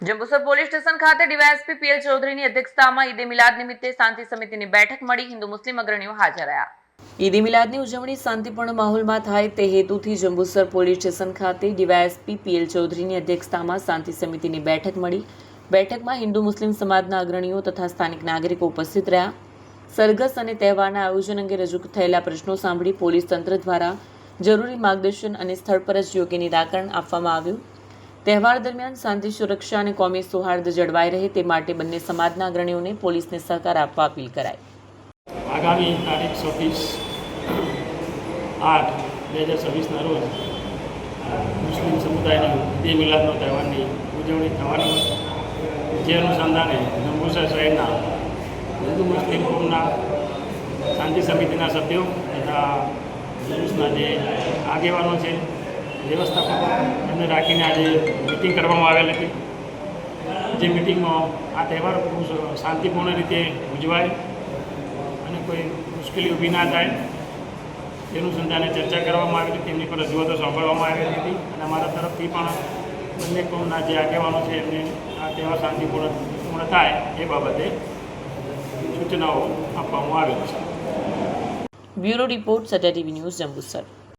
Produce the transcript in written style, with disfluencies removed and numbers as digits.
Jambusar police station ખાતે DYSP PL ચૌધરીની અધ્યક્ષતામાં ઈદે મિલાદ નિમિત્તે શાંતિ સમિતિની બેઠક મળી. હિન્દુ મુસ્લિમ અગ્રણીઓ હાજર રહ્યા. ઈદે મિલાદની ઉજવણી શાંતિપૂર્ણ માહોલમાં થાય તે હેતુથી જંબુસર પોલીસ સ્ટેશન ખાતે ડીવાયએસપી પીએલ ચૌધરીની અધ્યક્ષતામાં શાંતિ સમિતિની બેઠક મળી. બેઠકમાં હિન્દુ મુસ્લિમ સમાજના અગ્રણીઓ તથા સ્થાનિક નાગરિકો ઉપસ્થિત રહ્યા. સરઘસ અને તહેવારના આયોજન અંગે રજૂ થયેલા પ્રશ્નો સાંભળી પોલીસ તંત્ર દ્વારા જરૂરી માર્ગદર્શન અને સ્થળ પર જ યોગ્ય નિરાકરણ આપવામાં આવ્યું. તહેવાર દરમિયાન શાંતિ સુરક્ષા અને કોમી સૌહાર્દ જળવાઈ રહે તે માટે બંને સમાજના અગ્રણીઓને પોલીસને સહકાર આપવા અપીલ કરાઈ. આગામી તારીખ 26/8/2026ના રોજ મુસ્લિમ સમુદાયની ઈદે મિલાદનો તહેવારની ઉજવણી થવાની હોય, જે અનુસંધાને જંબુસર શહેરના હિન્દુ મુસ્લિમ કોમના શાંતિ સમિતિના સભ્યો તથા જુલુસના જે આગેવાનો છે, વ્યવસ્થાપકો, એમને રાખીને આજે મિટિંગ કરવામાં આવેલ હતી. જે મિટિંગમાં આ તહેવાર બહુ શાંતિપૂર્ણ રીતે ઉજવાય અને કોઈ મુશ્કેલી ઊભી ના થાય તેનું સંધાને ચર્ચા કરવામાં આવી હતી. તેમની પર રજૂઆતો સાંભળવામાં આવી હતી અને અમારા તરફથી પણ બંને કોમના જે આગેવાનો છે એમને આ તહેવાર શાંતિપૂર્ણ થાય એ બાબતે સૂચનાઓ આપવામાં આવેલ છે. બ્યુરો રિપોર્ટ, સત્ય ટીવી ન્યૂઝ, જંબુસર.